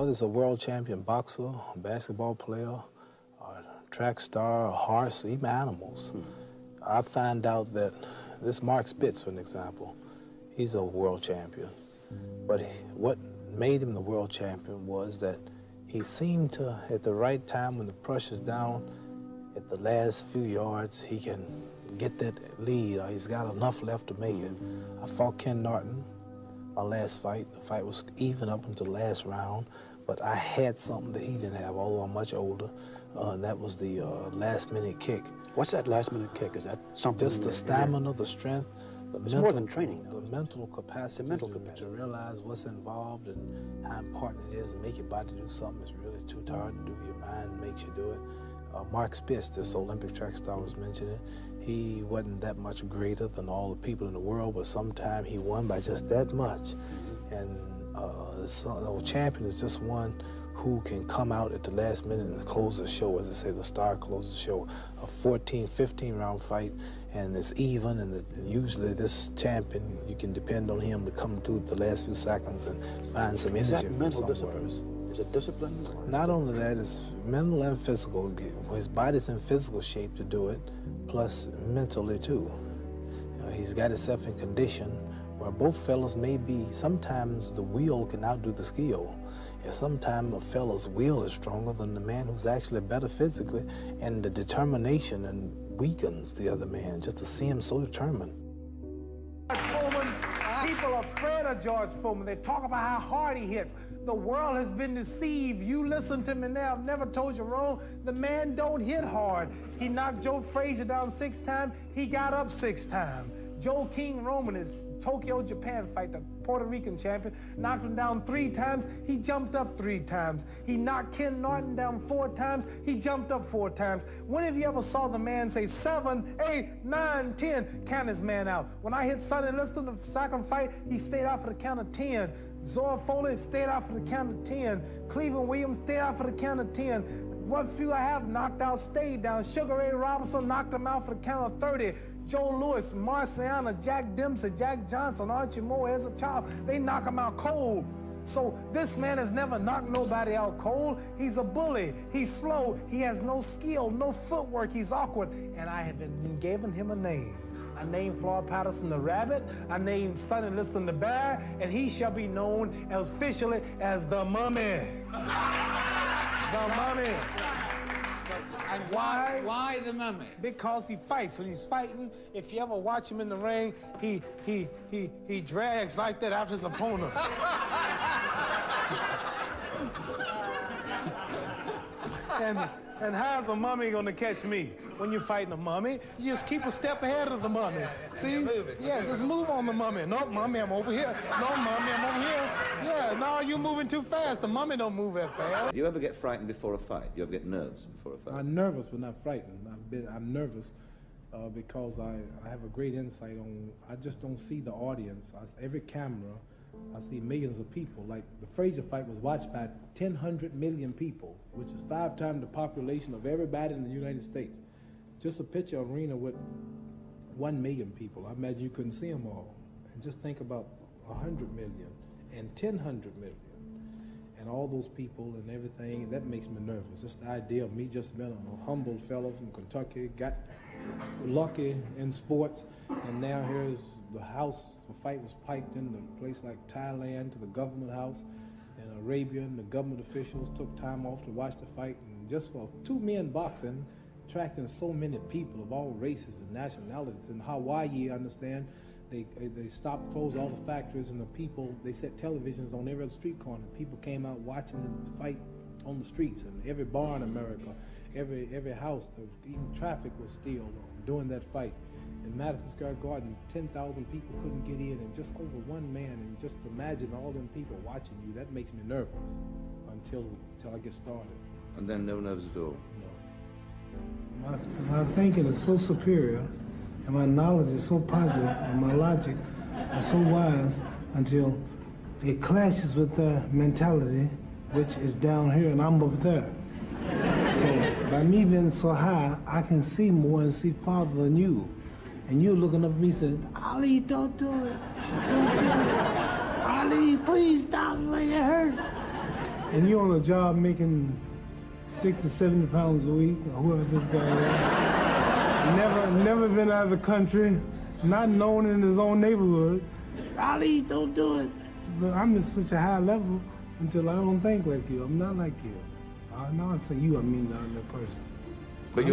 Whether it's a world champion boxer, a basketball player, a track star, a horse, even animals, I find out that this Mark Spitz, for an example, he's a world champion. But what made him the world champion was that he seemed to, at the right time when the pressure's down, at the last few yards, he can get that lead, or he's got enough left to make it. I fought Ken Norton, my last fight. The fight was even up until the last round, but I had something that he didn't have, although I'm much older, and that was the last-minute kick. What's that last-minute kick? Is that something? Just the stamina, the strength. It's more than training, though. The mental capacity, to realize what's involved and how important it is to make your body do something that's really too tired to do. Your mind makes you do it. Mark Spitz, this Olympic track star was mentioning, he wasn't that much greater than all the people in the world, but sometimes he won by just that much. And the champion is just one who can come out at the last minute and close the show. As I say, the star closes the show. A 14, 15-round fight, and it's even, and usually this champion, you can depend on him to come through the last few seconds and find some energy from somewhere. Is it discipline? Not only that, it's mental and physical. His body's in physical shape to do it, plus mentally too. He's got himself in condition where both fellas may be, sometimes the will can outdo the skill. And sometimes a fella's will is stronger than the man who's actually better physically, and the determination and weakens the other man just to see him so determined. People are afraid of George Foreman. They talk about how hard he hits. The world has been deceived. You listen to me now. I've never told you wrong. The man don't hit hard. He knocked Joe Frazier down 6 times. He got up 6 times. Joe King Roman, his Tokyo, Japan fight, the Puerto Rican champion, knocked him down 3 times. He jumped up 3 times. He knocked Ken Norton down 4 times. He jumped up 4 times. When have you ever saw the man say 7, 8, 9, 10, count his man out? When I hit Sonny Liston the second fight, he stayed out for the count of 10. Zora Foley stayed out for the count of 10. Cleveland Williams stayed out for the count of 10. What few I have knocked out stayed down. Sugar Ray Robinson knocked him out for the count of 30. Joe Louis, Marciana, Jack Dempsey, Jack Johnson, Archie Moore as a child, they knock him out cold. So this man has never knocked nobody out cold. He's a bully. He's slow. He has no skill, no footwork. He's awkward. And I have been giving him a name. I named Floyd Patterson the Rabbit. I named Sonny Liston the Bear. And he shall be known as officially as the Mummy. The Mummy. And why the Mummy? Because he fights. When he's fighting, if you ever watch him in the ring, he drags like that after his opponent. And how's a mummy gonna catch me? When you're fighting a mummy, you just keep a step ahead of the mummy. See? Yeah, just move on the mummy. No, mummy, I'm over here. No, mummy, I'm over here. Yeah, no, you're moving too fast. The mummy don't move that fast. Do you ever get frightened before a fight? Do you ever get nerves before a fight? I'm nervous, but not frightened. I'm nervous because I have a great insight on, I just don't see the audience. Every camera, I see millions of people. Like the Frazier fight was watched by 100 million people, which is 5 times the population of everybody in the United States. Just a picture arena with 1 million people. I imagine you couldn't see them all. And just think about 100 million and 100 million. And all those people and everything, that makes me nervous. Just the idea of me just being a humble fellow from Kentucky, got lucky in sports, and now here's the house, the fight was piped in a place like Thailand to the government house, and Arabia and the government officials took time off to watch the fight, and just for 2 men boxing, attracting so many people of all races and nationalities. In Hawaii, I understand, they stopped, closed all the factories, and the people, they set televisions on every other street corner. People came out watching the fight on the streets, and every bar in America, every house, even traffic was still during that fight. In Madison Square Garden, 10,000 people couldn't get in, and just over 1 man, and just imagine all them people watching you, that makes me nervous until I get started. And then no nerves at all? No. My thinking is so superior, and my knowledge is so positive, and my logic is so wise until it clashes with their mentality, which is down here and I'm up there. So by me being so high, I can see more and see farther than you. And you're looking up at me saying, Ali, don't do it. Don't do it. Ali, please stop, make it hurt. and you're on a job making 60, 70 pounds a week, or whoever this guy is. Never been out of the country, not known in his own neighborhood. Ali, don't do it. But I'm at such a high level until I don't think like you. I'm not like you. Now I say you, I mean the other person. But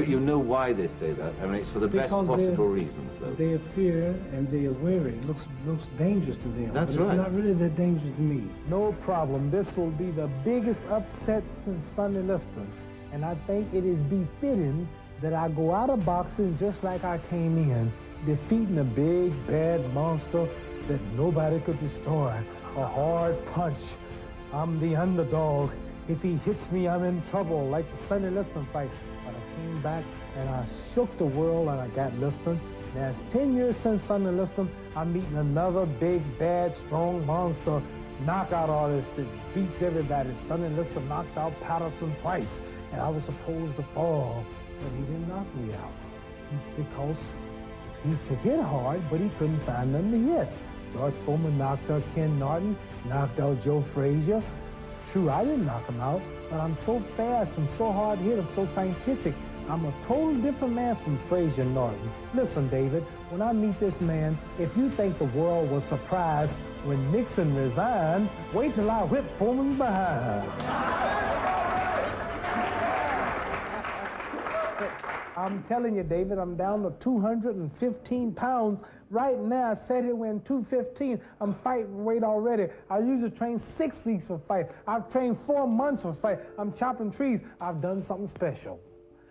you know why they say that. I mean, it's for the best possible reasons, though. They fear and they are wary. It looks dangerous to them. That's but right. It's not really that dangerous to me. No problem. This will be the biggest upset since Sonny Liston. And I think it is befitting that I go out of boxing just like I came in, defeating a big, bad monster that nobody could destroy. A hard punch. I'm the underdog. If he hits me, I'm in trouble, like the Sonny Liston fight. But I came back and I shook the world and I got Liston. Now it's 10 years since Sonny Liston. I'm meeting another big, bad, strong monster, knockout artist that beats everybody. Sonny Liston knocked out Patterson twice, and I was supposed to fall, but he didn't knock me out because he could hit hard, but he couldn't find nothing to hit. George Foreman knocked out Ken Norton, knocked out Joe Frazier. True, I didn't knock him out, but I'm so fast, I'm so hard hit, I'm so scientific. I'm a total different man from Frazier and Norton. Listen, David, when I meet this man, if you think the world was surprised when Nixon resigned, wait till I whip Foreman's behind. I'm telling you, David, I'm down to 215 pounds. Right now, I said here we're in 215. I'm fighting weight already. I usually train 6 weeks for fight. I've trained 4 months for fight. I'm chopping trees. I've done something special.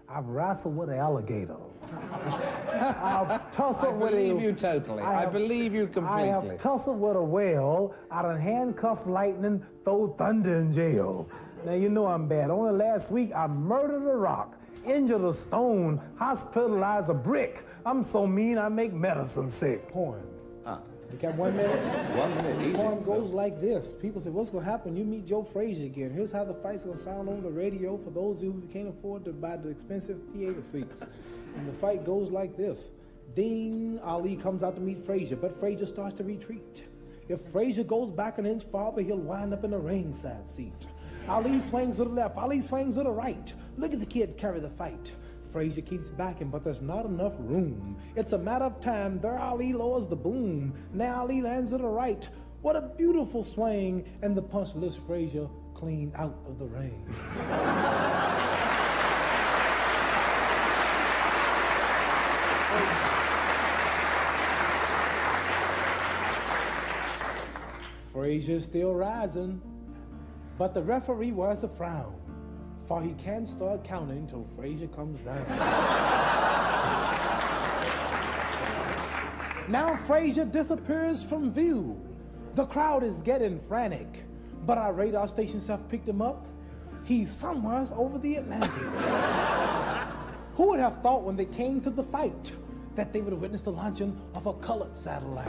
I've wrestled with an alligator. I've tussled with a... I believe you totally. I believe you completely. I have tussled with a whale. I done handcuffed lightning, throw thunder in jail. Now, you know I'm bad. Only last week, I murdered a rock, injured a stone, hospitalized a brick. I'm so mean, I make medicine sick. Porn. You got 1 minute? 1 minute, easy. Porn goes like this. People say, what's going to happen? You meet Joe Frazier again. Here's how the fight's going to sound on the radio for those of you who can't afford to buy the expensive theater seats. And the fight goes like this. Ding, Ali comes out to meet Frazier, but Frazier starts to retreat. If Frazier goes back an inch farther, he'll wind up in the ringside seat. Ali swings to the left, Ali swings to the right. Look at the kid carry the fight. Frazier keeps backing, but there's not enough room. It's a matter of time. There Ali lowers the boom. Now Ali lands to the right. What a beautiful swing, and the punch lifts Frazier clean out of the ring. Frazier's still rising, but the referee wears a frown, for he can't start counting till Frazier comes down. Now Frazier disappears from view. The crowd is getting frantic, but our radar stations have picked him up. He's somewhere over the Atlantic. Who would have thought when they came to the fight that they would have witnessed the launching of a colored satellite?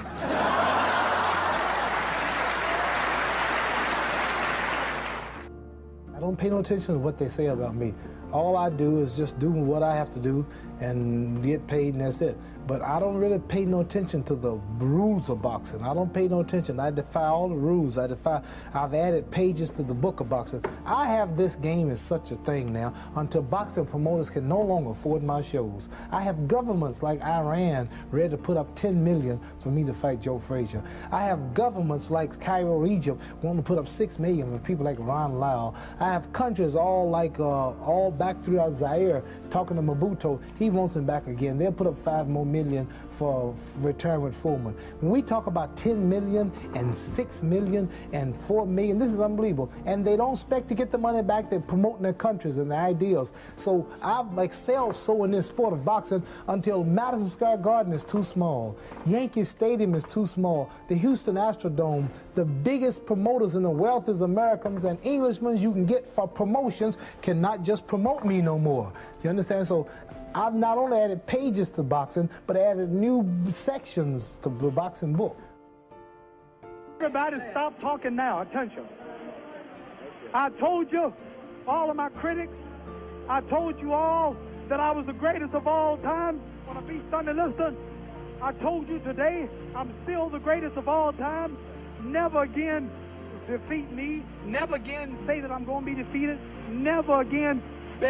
I don't pay no attention to what they say about me. All I do is just do what I have to do and get paid, and that's it. But I don't really pay no attention to the rules of boxing. I don't pay no attention. I defy all the rules. I've added pages to the book of boxing. I have this game as such a thing now until boxing promoters can no longer afford my shows. I have governments like Iran ready to put up $10 million for me to fight Joe Frazier. I have governments like Cairo, Egypt, wanting to put up $6 million for people like Ron Lyle. I have countries all back throughout Zaire talking to Mobutu. He wants him back again. They'll put up $5 more million for return with Foreman. When we talk about 10 million and 6 million and 4 million, this is unbelievable. And they don't expect to get the money back. They're promoting their countries and their ideals. So I've excelled so in this sport of boxing until Madison Square Garden is too small. Yankee Stadium is too small. The Houston Astrodome, the biggest promoters in the wealthiest Americans and Englishmen you can get for promotions cannot just promote me no more. You understand? So I've not only added pages to boxing, but added new sections to the boxing book. Everybody stop talking now. Attention. I told you, all of my critics, I told you all that I was the greatest of all time when I beat Sonny Liston. I told you today I'm still the greatest of all time. Never again defeat me. Never again say that I'm going to be defeated. Never again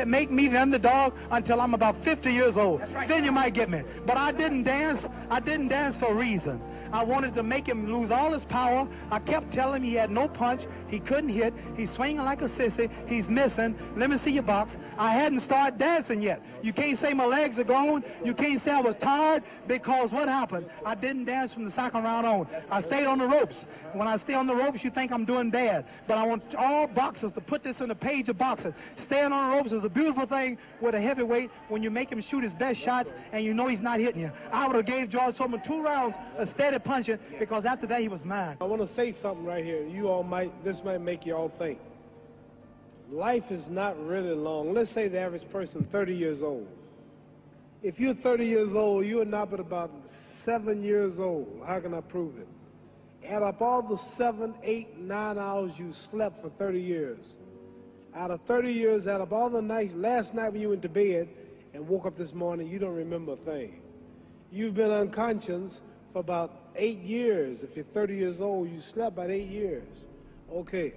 make me the underdog until I'm about 50 years old. Right. Then you might get me. But I didn't dance. I didn't dance for a reason. I wanted to make him lose all his power. I kept telling him he had no punch. He couldn't hit. He's swinging like a sissy. He's missing. Let me see your box. I hadn't started dancing yet. You can't say my legs are gone. You can't say I was tired, because what happened? I didn't dance from the second round on. I stayed on the ropes. When I stay on the ropes, you think I'm doing bad. But I want all boxers to put this in the page of boxing. Staying on the ropes is a beautiful thing with a heavyweight when you make him shoot his best shots and you know he's not hitting you. I would have gave George Foreman 2 rounds of steady punching, because after that he was mine. I want to say something right here. This might make you all think. Life is not really long. Let's say the average person 30 years old. If you're 30 years old, you are not but about 7 years old. How can I prove it? Add up all the 7, 8, 9 hours you slept for 30 years. Out of 30 years, add up all the nights, last night when you went to bed and woke up this morning, you don't remember a thing. You've been unconscious for about 8 years. If you're 30 years old, you slept about 8 years. Okay.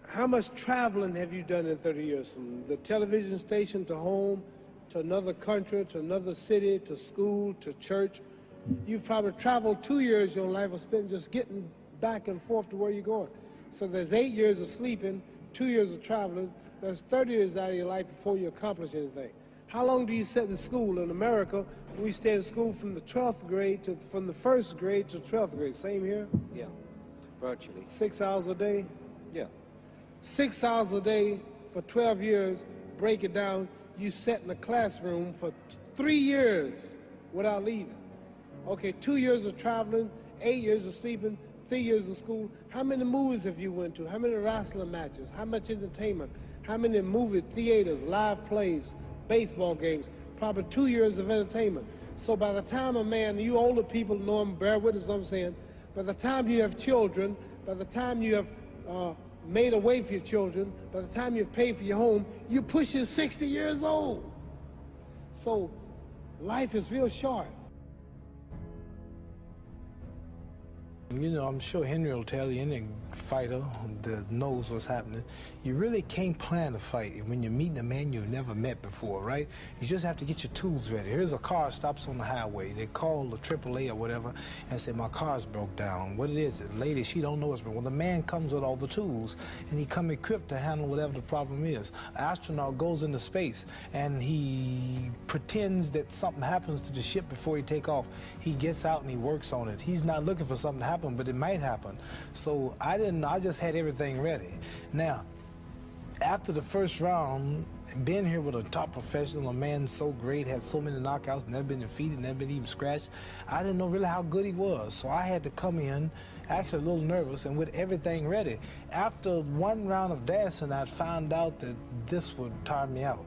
How much traveling have you done in 30 years? From the television station to home, to another country, to another city, to school, to church. You've probably traveled 2 years of your life or spent just getting back and forth to where you're going. So there's 8 years of sleeping, 2 years of traveling. There's 30 years out of your life before you accomplish anything. How long do you sit in school? In America, we stay in school from the 12th grade from the 1st grade to 12th grade. Same here? Yeah, virtually. 6 hours a day? Yeah. 6 hours a day for 12 years, break it down, you sat in a classroom for 3 years without leaving. Okay, 2 years of traveling, 8 years of sleeping, 3 years of school. How many movies have you went to? How many wrestling matches? How much entertainment? How many movie theaters, live plays, baseball games? Probably 2 years of entertainment. So by the time a man, you older people know him, bear with us what I'm saying, by the time you have children, by the time you have made a way for your children, by the time you've paid for your home, you're pushing 60 years old. So life is real short. You know, I'm sure Henry will tell you, any fighter that knows what's happening, you really can't plan a fight when you're meeting a man you've never met before, right? You just have to get your tools ready. Here's a car stops on the highway. They call the AAA or whatever and say, my car's broke down. What it is, the lady, she don't know what's broken. Well, the man comes with all the tools, and he come equipped to handle whatever the problem is. An astronaut goes into space, and he pretends that something happens to the ship before he take off. He gets out and he works on it. He's not looking for something to happen, but it might happen. So I just had everything ready. Now, after the first round, being here with a top professional, a man so great, had so many knockouts, never been defeated, never been even scratched, I didn't know really how good he was. So I had to come in, actually a little nervous, and with everything ready. After one round of dancing, I found out that this would tire me out.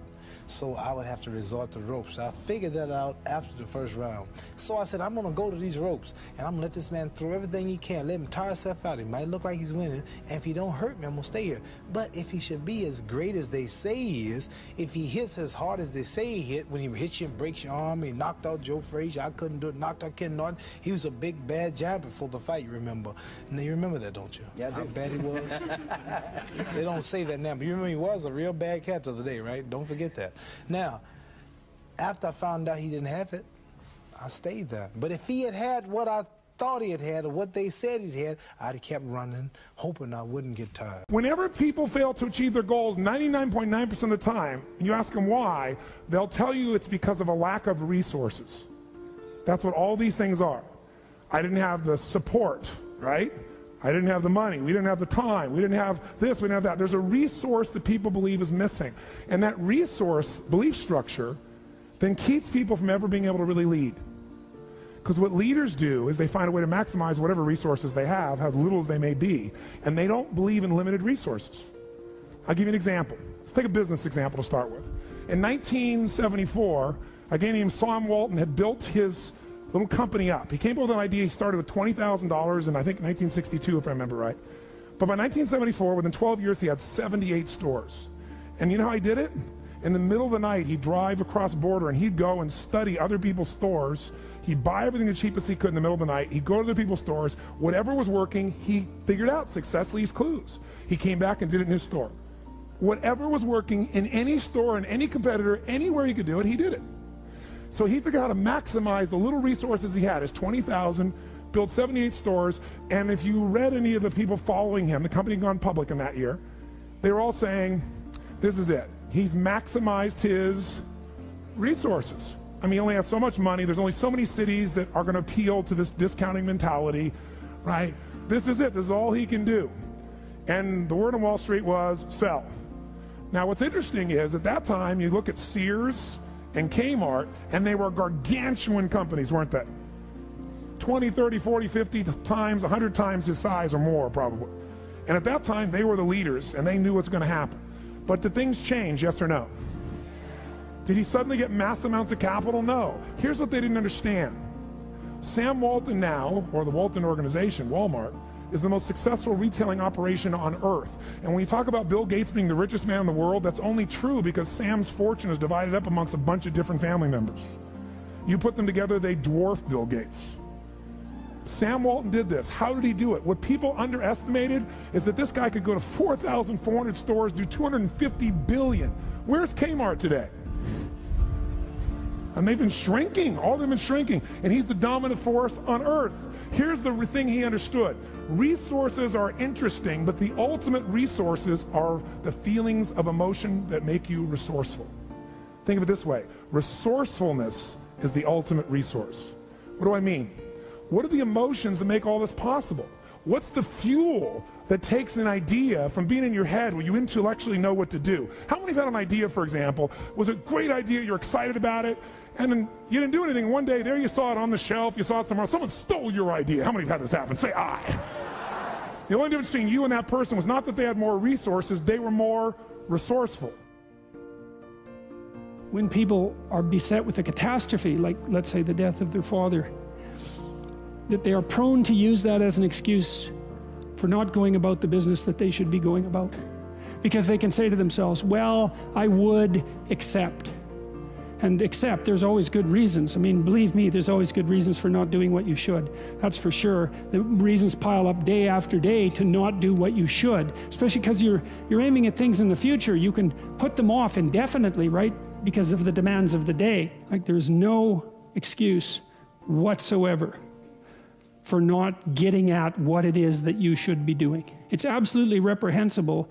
So I would have to resort to ropes. I figured that out after the first round. So I said, I'm gonna go to these ropes, and I'm gonna let this man throw everything he can, let him tire himself out. He might look like he's winning, and if he don't hurt me, I'm gonna stay here. But if he should be as great as they say he is, if he hits as hard as they say he hit, when he hits you and breaks your arm, he knocked out Joe Frazier, I couldn't do it, knocked out Ken Norton, he was a big bad giant before the fight, you remember. Now you remember that, don't you? Yeah, I do. How bad he was? They don't say that now, but you remember he was a real bad cat the other day, right? Don't forget that. Now, after I found out he didn't have it, I stayed there. But if he had what I thought he had or what they said he had, I'd have kept running, hoping I wouldn't get tired. Whenever people fail to achieve their goals, 99.9% of the time, and you ask them why, they'll tell you it's because of a lack of resources. That's what all these things are. I didn't have the support, right? I didn't have the money. We didn't have the time. We didn't have this. We didn't have that. There's a resource that people believe is missing. And that resource belief structure then keeps people from ever being able to really lead. Because what leaders do is they find a way to maximize whatever resources they have, as little as they may be, and they don't believe in limited resources. I'll give you an example. Let's take a business example to start with. In 1974, a guy named Sam Walton had built his little company up. He came up with an idea. He started with $20,000 in, I think, 1962, if I remember right. But by 1974, within 12 years, he had 78 stores. And you know how he did it? In the middle of the night, he'd drive across the border and he'd go and study other people's stores. He'd buy everything the cheapest he could in the middle of the night. He'd go to the people's stores. Whatever was working, he figured out. Success leaves clues. He came back and did it in his store. Whatever was working in any store, in any competitor, anywhere he could do it, he did it. So he figured out how to maximize the little resources he had, his 20,000, built 78 stores, and if you read any of the people following him, the company had gone public in that year, they were all saying, this is it. He's maximized his resources. I mean, he only has so much money. There's only so many cities that are going to appeal to this discounting mentality, right? This is it. This is all he can do. And the word on Wall Street was sell. Now, what's interesting is at that time, you look at Sears and Kmart, and they were gargantuan companies, weren't they? 20, 30, 40, 50 times, 100 times his size or more, probably. And at that time, they were the leaders, and they knew what's going to happen. But did things change, yes or no? Did he suddenly get mass amounts of capital? No. Here's what they didn't understand. Sam Walton now, or the Walton organization, Walmart, is the most successful retailing operation on earth. And when you talk about Bill Gates being the richest man in the world, that's only true because Sam's fortune is divided up amongst a bunch of different family members. You put them together, they dwarf Bill Gates. Sam Walton did this. How did he do it? What people underestimated is that this guy could go to 4,400 stores, do 250 billion. Where's Kmart today? And they've been shrinking. All of them have been shrinking. And he's the dominant force on earth. Here's the thing he understood. Resources are interesting, but the ultimate resources are the feelings of emotion that make you resourceful. Think of it this way. Resourcefulness is the ultimate resource. What do I mean? What are the emotions that make all this possible? What's the fuel that takes an idea from being in your head where you intellectually know what to do? How many have had an idea, for example, was a great idea, you're excited about it, and then you didn't do anything. One day, there you saw it on the shelf, you saw it somewhere, someone stole your idea. How many have had this happen? Say I. The only difference between you and that person was not that they had more resources, they were more resourceful. When people are beset with a catastrophe, like let's say the death of their father, that they are prone to use that as an excuse for not going about the business that they should be going about. Because they can say to themselves, well, I would accept. And accept, there's always good reasons. I mean, believe me, there's always good reasons for not doing what you should. That's for sure. The reasons pile up day after day to not do what you should, especially because you're aiming at things in the future. You can put them off indefinitely, right? Because of the demands of the day. Like there's no excuse whatsoever for not getting at what it is that you should be doing. It's absolutely reprehensible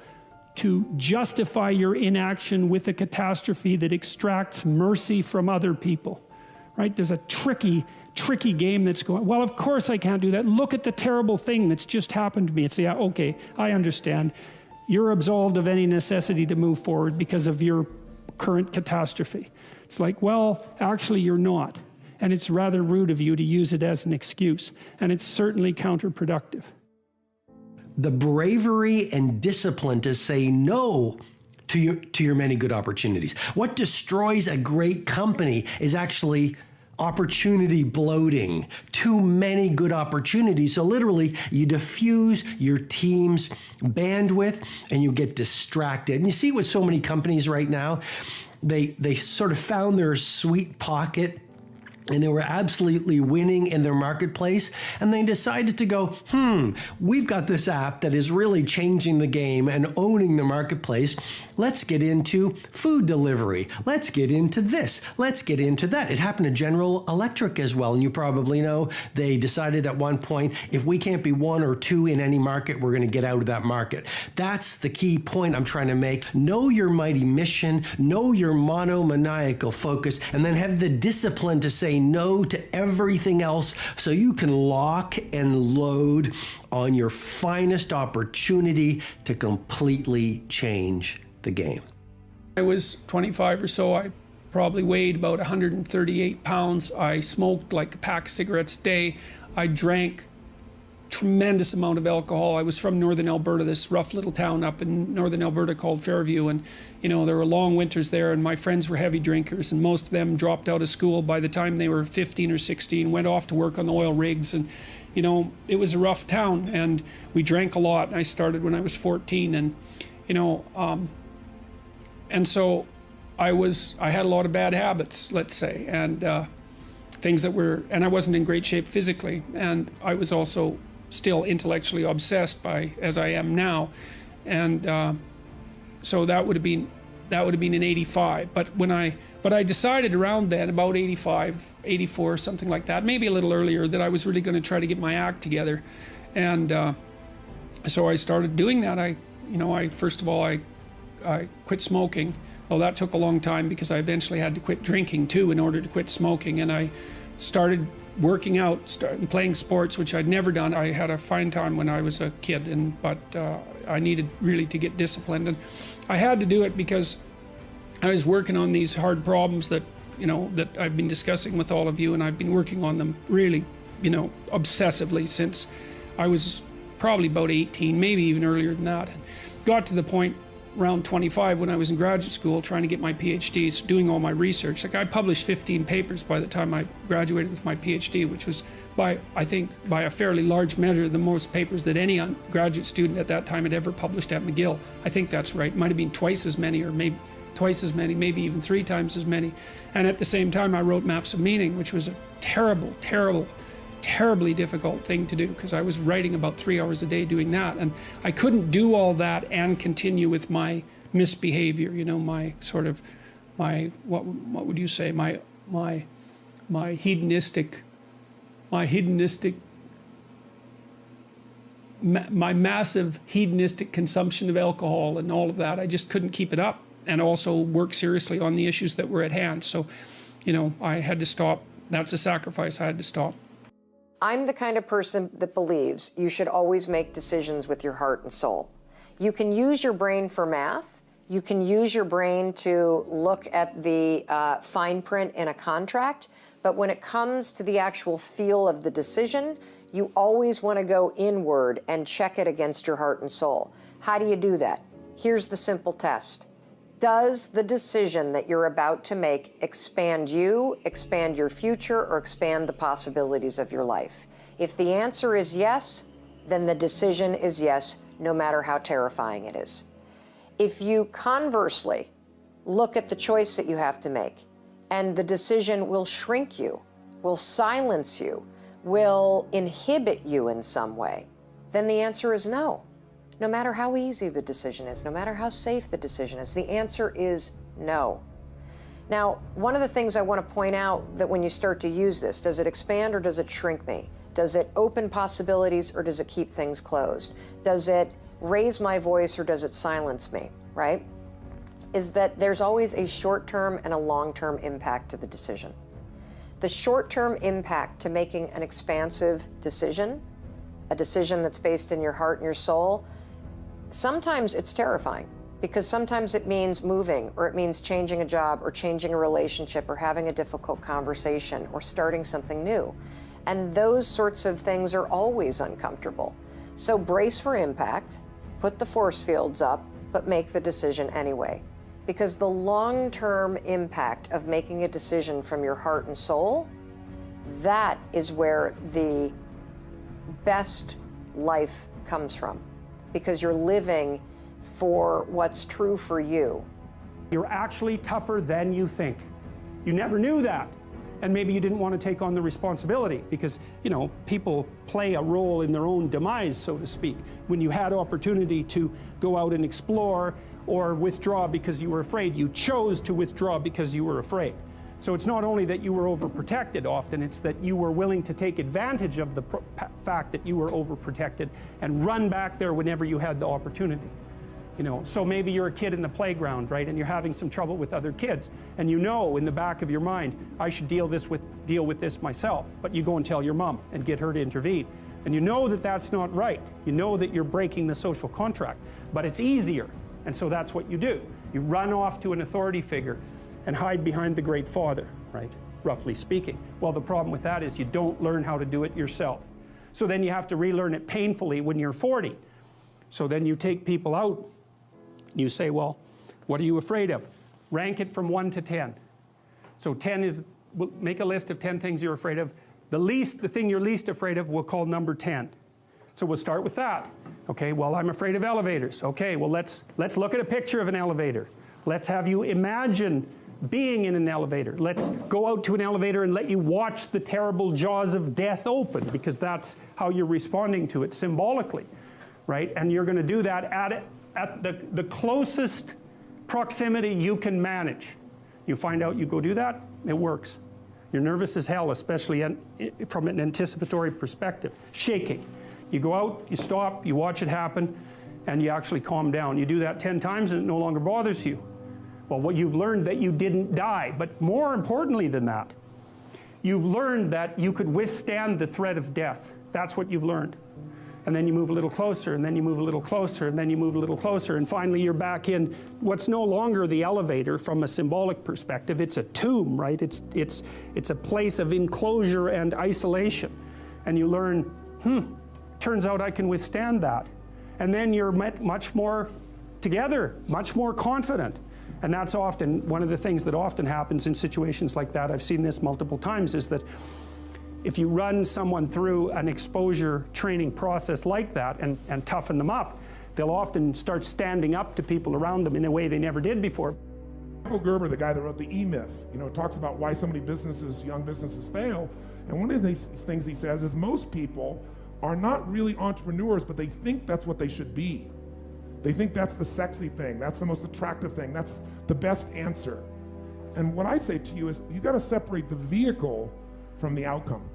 to justify your inaction with a catastrophe that extracts mercy from other people, right? There's a tricky game that's going, well, of course I can't do that. Look at the terrible thing that's just happened to me. It's, yeah, okay, I understand. You're absolved of any necessity to move forward because of your current catastrophe. It's like, well, actually you're not. And it's rather rude of you to use it as an excuse. And it's certainly counterproductive. The bravery and discipline to say no to your many good opportunities. What destroys a great company is actually opportunity bloating. Too many good opportunities. So literally, you diffuse your team's bandwidth and you get distracted. And you see with so many companies right now, they sort of found their sweet pocket and they were absolutely winning in their marketplace. And they decided to go, we've got this app that is really changing the game and owning the marketplace. Let's get into food delivery. Let's get into this. Let's get into that. It happened to General Electric as well. And you probably know they decided at one point, if we can't be one or two in any market, we're going to get out of that market. That's the key point I'm trying to make. Know your mighty mission, know your monomaniacal focus, and then have the discipline to say no to everything else so you can lock and load on your finest opportunity to completely change the game. I was 25 or so. I probably weighed about 138 pounds. I smoked like a pack of cigarettes a day. I drank tremendous amount of alcohol. I was from northern Alberta, this rough little town up in northern Alberta called Fairview, and there were long winters there, and my friends were heavy drinkers, and most of them dropped out of school by the time they were 15 or 16, went off to work on the oil rigs, and it was a rough town, and we drank a lot. I started when I was 14, and and so I had a lot of bad habits, let's say, and things that were, and I wasn't in great shape physically, and I was also still intellectually obsessed by, as I am now, and so that would have been in 85. But I decided around then, about 85, 84, something like that, maybe a little earlier, that I was really going to try to get my act together, and so I started doing that. First of all, I quit smoking. Well, that took a long time because I eventually had to quit drinking too in order to quit smoking, and I started working out, started playing sports, which I'd never done. I had a fine time when I was a kid, but I needed really to get disciplined, and I had to do it because I was working on these hard problems that I've been discussing with all of you, and I've been working on them really, obsessively since I was probably about 18, maybe even earlier than that. And got to the point around 25 when I was in graduate school trying to get my PhD, doing all my research. Like, I published 15 papers by the time I graduated with my PhD, which was I think by a fairly large measure the most papers that any graduate student at that time had ever published at McGill. I think that's right. Might have been twice as many, or maybe twice as many, maybe even 3 times as many. And at the same time I wrote Maps of Meaning, which was a terribly difficult thing to do, because I was writing about 3 hours a day doing that, and I couldn't do all that and continue with my misbehavior, my sort of, what would you say, my hedonistic, my massive hedonistic consumption of alcohol and all of that. I just couldn't keep it up, and also work seriously on the issues that were at hand. So, I had to stop. That's a sacrifice. I had to stop. I'm the kind of person that believes you should always make decisions with your heart and soul. You can use your brain for math. You can use your brain to look at the fine print in a contract. But when it comes to the actual feel of the decision, you always want to go inward and check it against your heart and soul. How do you do that? Here's the simple test. Does the decision that you're about to make expand you, expand your future, or expand the possibilities of your life? If the answer is yes, then the decision is yes, no matter how terrifying it is. If you conversely look at the choice that you have to make, and the decision will shrink you, will silence you, will inhibit you in some way, then the answer is no. No matter how easy the decision is, no matter how safe the decision is, the answer is no. Now, one of the things I want to point out, that when you start to use this, does it expand or does it shrink me? Does it open possibilities or does it keep things closed? Does it raise my voice or does it silence me, right? Is that there's always a short-term and a long-term impact to the decision. The short-term impact to making an expansive decision, a decision that's based in your heart and your soul, sometimes it's terrifying, because sometimes it means moving, or it means changing a job, or changing a relationship, or having a difficult conversation, or starting something new. And those sorts of things are always uncomfortable. So brace for impact, put the force fields up, but make the decision anyway. Because the long-term impact of making a decision from your heart and soul, that is where the best life comes from. Because you're living for what's true for you. You're actually tougher than you think. You never knew that. And maybe you didn't want to take on the responsibility because, people play a role in their own demise, so to speak. When you had opportunity to go out and explore or withdraw because you were afraid, you chose to withdraw because you were afraid. So it's not only that you were overprotected often, it's that you were willing to take advantage of the fact that you were overprotected and run back there whenever you had the opportunity. So maybe you're a kid in the playground, right, and you're having some trouble with other kids, and in the back of your mind, I should deal with this myself, but you go and tell your mom and get her to intervene. And you know that that's not right. You know that you're breaking the social contract, but it's easier, and so that's what you do. You run off to an authority figure and hide behind the Great Father, right, roughly speaking. Well, the problem with that is you don't learn how to do it yourself. So then you have to relearn it painfully when you're 40. So then you take people out, and you say, well, what are you afraid of? Rank it from 1 to 10. So 10 is, make a list of 10 things you're afraid of. The thing you're least afraid of we'll call number 10. So we'll start with that. Okay, well, I'm afraid of elevators. Okay, well, let's look at a picture of an elevator. Let's have you imagine being in an elevator. Let's go out to an elevator and let you watch the terrible jaws of death open, because that's how you're responding to it symbolically, right? And you're going to do that at the closest proximity you can manage. You find out, you go do that, it works. You're nervous as hell, especially from an anticipatory perspective. Shaking. You go out, you stop, you watch it happen, and you actually calm down. You do that 10 times and it no longer bothers you. Well, what you've learned that you didn't die, but more importantly than that, you've learned that you could withstand the threat of death. That's what you've learned. And then you move a little closer, and then you move a little closer, and then you move a little closer, and finally you're back in what's no longer the elevator from a symbolic perspective. It's a tomb, right? It's a place of enclosure and isolation. And you learn, turns out I can withstand that. And then you're much more together, much more confident. And that's often one of the things that often happens in situations like that. I've seen this multiple times, is that if you run someone through an exposure training process like that and toughen them up, they'll often start standing up to people around them in a way they never did before. Michael Gerber, the guy that wrote the E-Myth, talks about why so many businesses, young businesses, fail. And one of the things he says is most people are not really entrepreneurs, but they think that's what they should be. They think that's the sexy thing, that's the most attractive thing, that's the best answer. And what I say to you is, you gotta separate the vehicle from the outcome.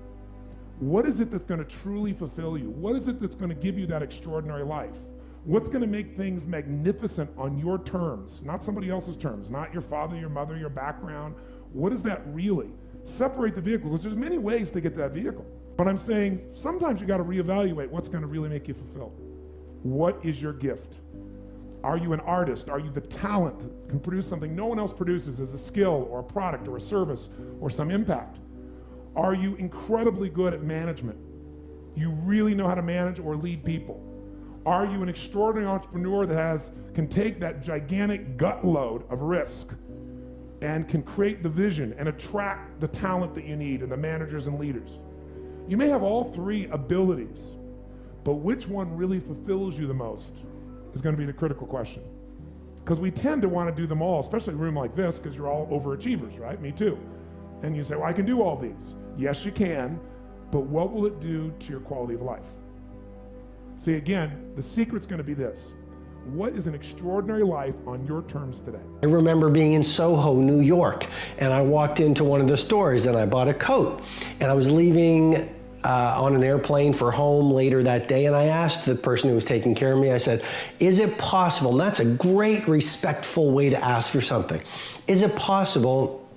What is it that's gonna truly fulfill you? What is it that's gonna give you that extraordinary life? What's gonna make things magnificent on your terms, not somebody else's terms, not your father, your mother, your background? What is that really? Separate the vehicle, because there's many ways to get to that vehicle. But I'm saying, sometimes you gotta reevaluate what's gonna really make you fulfilled. What is your gift? Are you an artist? Are you the talent that can produce something no one else produces as a skill or a product or a service or some impact? Are you incredibly good at management? You really know how to manage or lead people? Are you an extraordinary entrepreneur that can take that gigantic gut load of risk and can create the vision and attract the talent that you need and the managers and leaders? You may have all three abilities, but which one really fulfills you the most is going to be the critical question. Because we tend to want to do them all, especially in a room like this, because you're all overachievers, right? Me too. And you say, well, I can do all these. Yes, you can, but what will it do to your quality of life? See, again, the secret's going to be this. What is an extraordinary life on your terms today? I remember being in Soho, New York, and I walked into one of the stores and I bought a coat. And I was leaving on an airplane for home later that day, and I asked the person who was taking care of me, I said, is it possible, and that's a great respectful way to ask for something, is it possible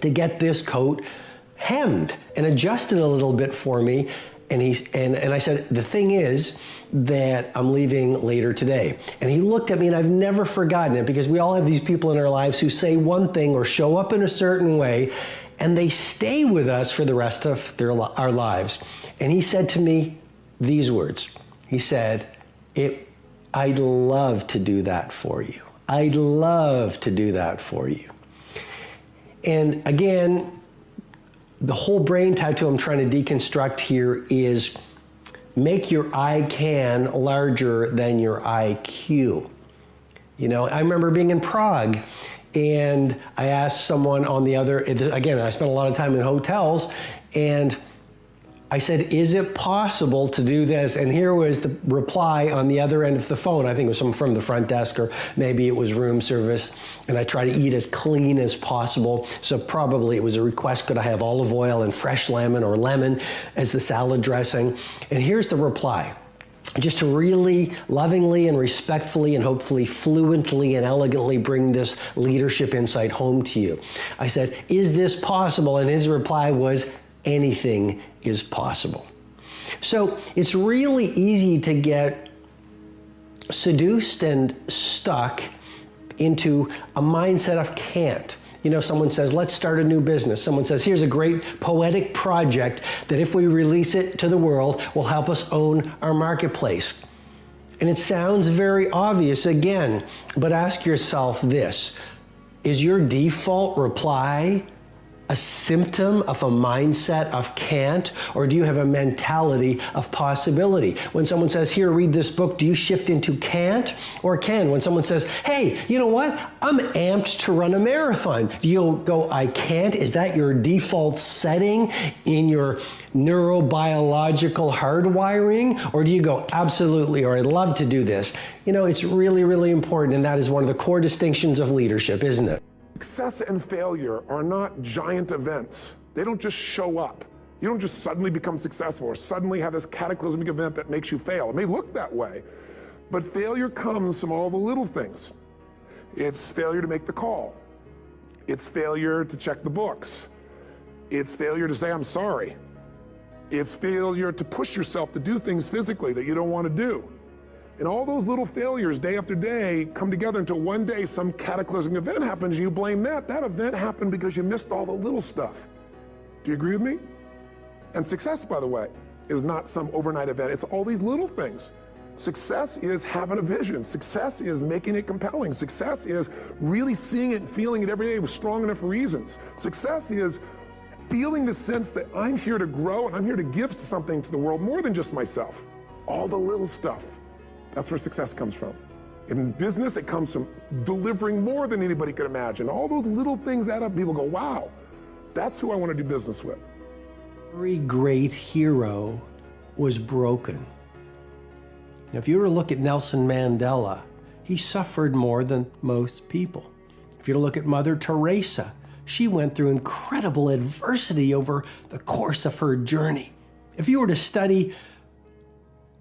to get this coat hemmed and adjusted a little bit for me? And I said, the thing is that I'm leaving later today. And he looked at me, and I've never forgotten it, because we all have these people in our lives who say one thing or show up in a certain way, and they stay with us for the rest of our lives. And he said to me these words. He said, I'd love to do that for you. I'd love to do that for you. And again, the whole brain tattoo I'm trying to deconstruct here is make your I can larger than your IQ. I remember being in Prague, and I asked someone on the other, again, I spent a lot of time in hotels, and I said, is it possible to do this? And here was the reply on the other end of the phone. I think it was someone from the front desk, or maybe it was room service. And I try to eat as clean as possible. So probably it was a request, could I have olive oil and fresh lemon or lemon as the salad dressing? And here's the reply. Just to really lovingly and respectfully and hopefully fluently and elegantly bring this leadership insight home to you. I said, is this possible? And his reply was, anything is possible. So it's really easy to get seduced and stuck into a mindset of can't. Someone says, let's start a new business. Someone says, here's a great poetic project that if we release it to the world will help us own our marketplace. And it sounds very obvious again, but ask yourself this. Is your default reply, a symptom of a mindset of can't, or do you have a mentality of possibility? When someone says, here, read this book, do you shift into can't or can? When someone says, hey, you know what? I'm amped to run a marathon. Do you go, I can't? Is that your default setting in your neurobiological hardwiring? Or do you go, absolutely, or I'd love to do this? You know, it's really, really important, and that is one of the core distinctions of leadership, isn't it? Success and failure are not giant events. They don't just show up. You don't just suddenly become successful or suddenly have this cataclysmic event that makes you fail. It may look that way, but failure comes from all the little things. It's failure to make the call. It's failure to check the books. It's failure to say, I'm sorry. It's failure to push yourself to do things physically that you don't want to do. And all those little failures day after day come together until one day some cataclysmic event happens and you blame that. That event happened because you missed all the little stuff. Do you agree with me? And success, by the way, is not some overnight event. It's all these little things. Success is having a vision. Success is making it compelling. Success is really seeing it and feeling it every day with strong enough reasons. Success is feeling the sense that I'm here to grow and I'm here to give something to the world more than just myself. All the little stuff. That's where success comes from. In business, it comes from delivering more than anybody could imagine. All those little things add up. People go, wow, that's who I want to do business with. Every great hero was broken. Now, if you were to look at Nelson Mandela, he suffered more than most people. If you were to look at Mother Teresa, she went through incredible adversity over the course of her journey. If you were to study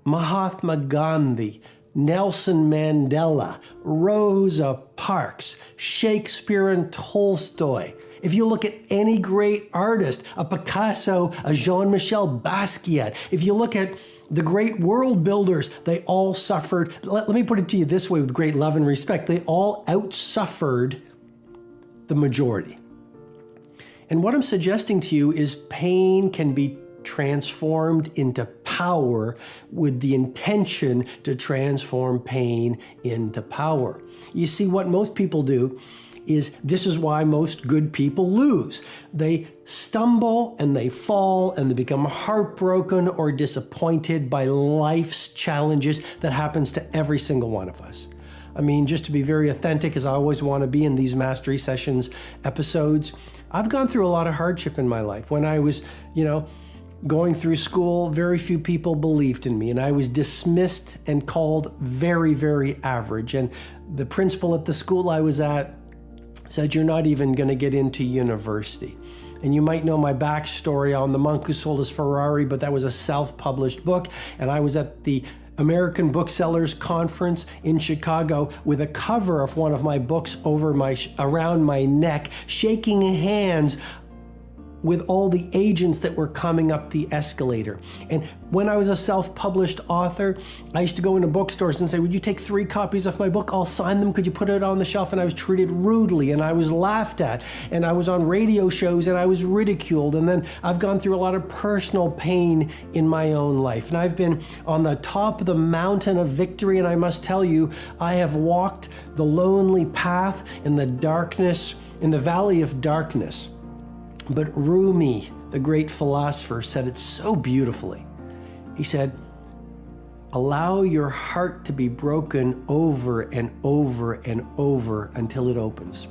Mahatma Gandhi, Nelson Mandela, Rosa Parks, Shakespeare and Tolstoy. If you look at any great artist, a Picasso, a Jean-Michel Basquiat, if you look at the great world builders, they all suffered. Let me put it to you this way with great love and respect. They all outsuffered the majority. And what I'm suggesting to you is pain can be transformed into power with the intention to transform pain into power. You see, what most people do is, this is why most good people lose. They stumble and they fall and they become heartbroken or disappointed by life's challenges that happens to every single one of us. I mean, just to be very authentic, as I always want to be in these Mastery Sessions episodes, I've gone through a lot of hardship in my life. When I was, going through school, very few people believed in me, and I was dismissed and called very, very average. And the principal at the school I was at said, you're not even going to get into university. And you might know my backstory on The Monk Who Sold His Ferrari, but that was a self-published book, and I was at the American Booksellers Conference in Chicago with a cover of one of my books around my neck, shaking hands with all the agents that were coming up the escalator. And when I was a self-published author, I used to go into bookstores and say, would you take 3 copies of my book? I'll sign them. Could you put it on the shelf? And I was treated rudely, and I was laughed at, and I was on radio shows and I was ridiculed. And then I've gone through a lot of personal pain in my own life. And I've been on the top of the mountain of victory, and I must tell you, I have walked the lonely path in the darkness, in the valley of darkness. But Rumi, the great philosopher, said it so beautifully. He said, allow your heart to be broken over and over and over until it opens.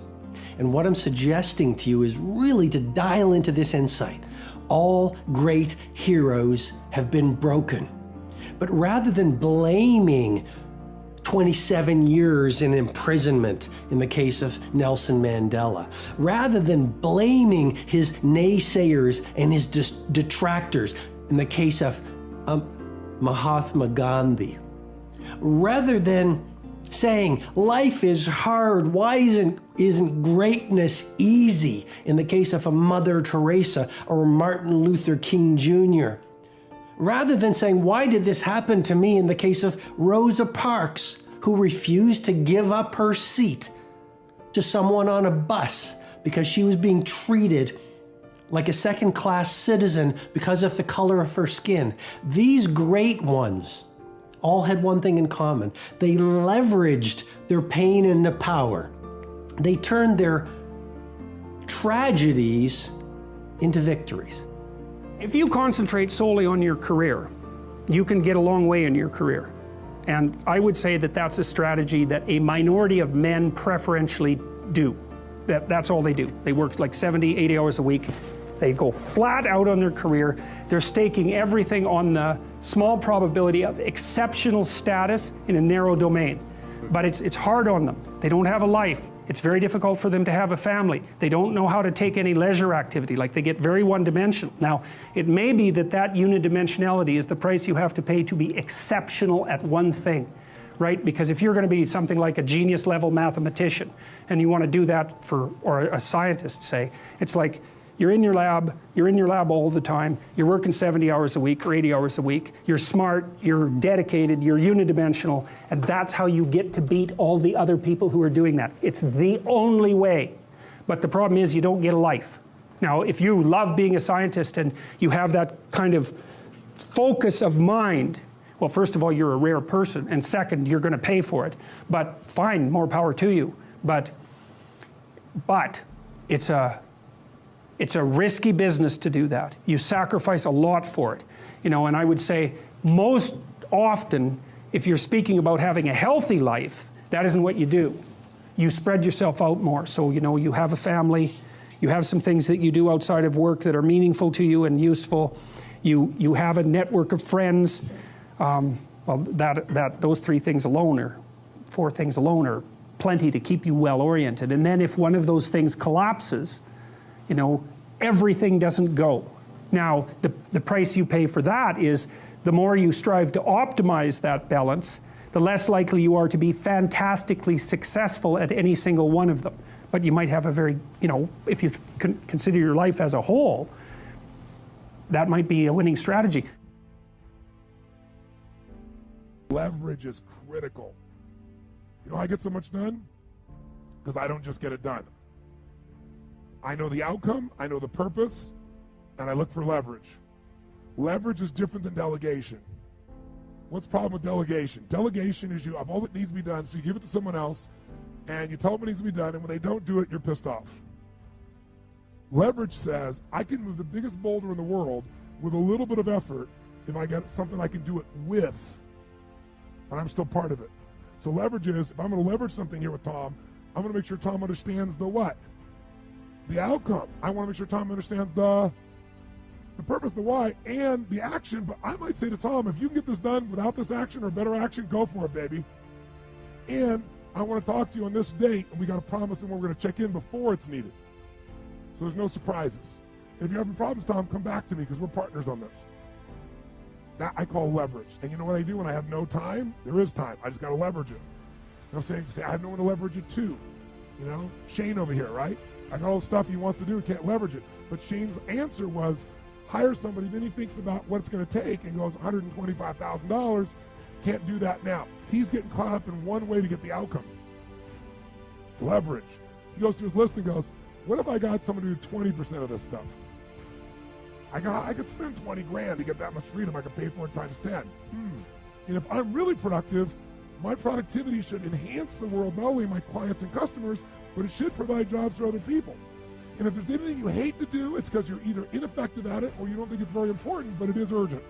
And what I'm suggesting to you is really to dial into this insight. All great heroes have been broken. But rather than blaming 27 years in imprisonment in the case of Nelson Mandela, rather than blaming his naysayers and his detractors in the case of Mahatma Gandhi, rather than saying life is hard, why isn't greatness easy in the case of a Mother Teresa or Martin Luther King Jr., rather than saying, why did this happen to me in the case of Rosa Parks, who refused to give up her seat to someone on a bus because she was being treated like a second-class citizen because of the color of her skin. These great ones all had one thing in common. They leveraged their pain into power. They turned their tragedies into victories. If you concentrate solely on your career, you can get a long way in your career. And I would say that that's a strategy that a minority of men preferentially do. That's all they do. They work like 70, 80 hours a week. They go flat out on their career. They're staking everything on the small probability of exceptional status in a narrow domain. But it's hard on them. They don't have a life. It's very difficult for them to have a family. They don't know how to take any leisure activity. Like, they get very one-dimensional. Now, it may be that unidimensionality is the price you have to pay to be exceptional at one thing, right? Because if you're going to be something like a genius-level mathematician, and you want to do that or a scientist, say, it's like, you're in your lab all the time, you're working 70 hours a week or 80 hours a week, you're smart, you're dedicated, you're unidimensional, and that's how you get to beat all the other people who are doing that. It's the only way. But the problem is you don't get a life. Now, if you love being a scientist and you have that kind of focus of mind, well, first of all, you're a rare person, and second, you're going to pay for it. But fine, more power to you. But it's a risky business to do that. You sacrifice a lot for it. You know, and I would say most often, if you're speaking about having a healthy life, that isn't what you do. You spread yourself out more. So, you know, you have a family, you have some things that you do outside of work that are meaningful to you and useful. You have a network of friends. Well, those 3 things alone, or 4 things alone, are plenty to keep you well oriented. And then if one of those things collapses, you know, everything doesn't go. Now, the price you pay for that is the more you strive to optimize that balance, the less likely you are to be fantastically successful at any single one of them. But you might have a very, you know, if you consider your life as a whole, that might be a winning strategy. Leverage is critical. You know how I get so much done? Because I don't just get it done. I know the outcome, I know the purpose, and I look for leverage. Leverage is different than delegation. What's the problem with delegation? Delegation is you have all that needs to be done, so you give it to someone else, and you tell them what needs to be done, and when they don't do it, you're pissed off. Leverage says, I can move the biggest boulder in the world with a little bit of effort if I get something I can do it with, and I'm still part of it. So leverage is, if I'm going to leverage something here with Tom, I'm going to make sure Tom understands the what? The outcome. I want to make sure Tom understands the purpose, the why, and the action. But I might say to Tom, if you can get this done without this action or better action, go for it, baby. And I want to talk to you on this date, and we got to promise him we're going to check in before it's needed. So there's no surprises. And if you're having problems, Tom, come back to me because we're partners on this. That I call leverage. And you know what I do when I have no time? There is time. I just got to leverage it. You know, say I have no one to leverage it to. You know, Shane over here, right? I got all the stuff he wants to do, can't leverage it. But Shane's answer was, hire somebody, then he thinks about what it's going to take and goes, $125,000, can't do that now. He's getting caught up in one way to get the outcome. Leverage. He goes through his list and goes, what if I got someone to do 20% of this stuff? I could spend 20 grand to get that much freedom. I could pay for it times 10. And if I'm really productive, my productivity should enhance the world, not only my clients and customers, but it should provide jobs for other people. And if there's anything you hate to do, it's because you're either ineffective at it or you don't think it's very important, but it is urgent.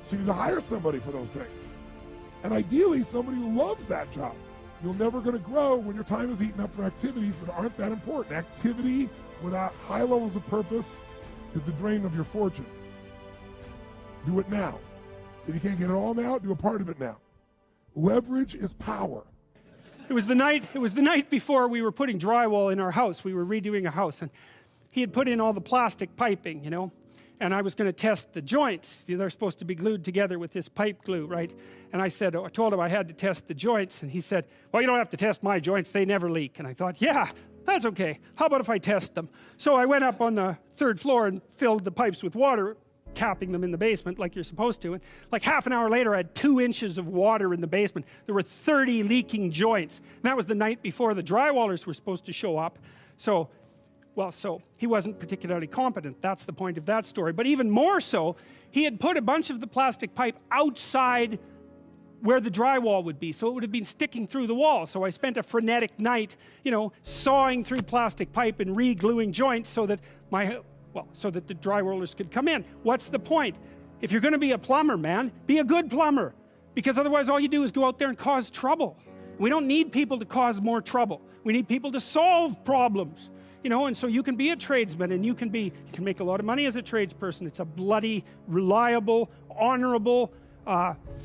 So you need to hire somebody for those things. And ideally, somebody who loves that job. You're never going to grow when your time is eaten up for activities that aren't that important. Activity without high levels of purpose is the drain of your fortune. Do it now. If you can't get it all now, do a part of it now. Leverage is power. It was the night before we were putting drywall in our house. We were redoing a house, and he had put in all the plastic piping, you know, and I was going to test the joints. They're supposed to be glued together with this pipe glue, right? And I told him I had to test the joints, and he said, well, you don't have to test my joints, they never leak. And I thought, yeah, that's okay. How about if I test them? So I went up on the 3rd floor and filled the pipes with water, capping them in the basement like you're supposed to. And like half an hour later, I had 2 inches of water in the basement. There were 30 leaking joints. And that was the night before the drywallers were supposed to show up. So he wasn't particularly competent. That's the point of that story. But even more so, he had put a bunch of the plastic pipe outside where the drywall would be, so it would have been sticking through the wall. So I spent a frenetic night, you know, sawing through plastic pipe and re-gluing joints so that my Well, so that the dry rollers could come in. What's the point? If you're going to be a plumber, man, be a good plumber. Because otherwise all you do is go out there and cause trouble. We don't need people to cause more trouble. We need people to solve problems. You know, and so you can be a tradesman, and you can make a lot of money as a tradesperson. It's a bloody, reliable, honorable,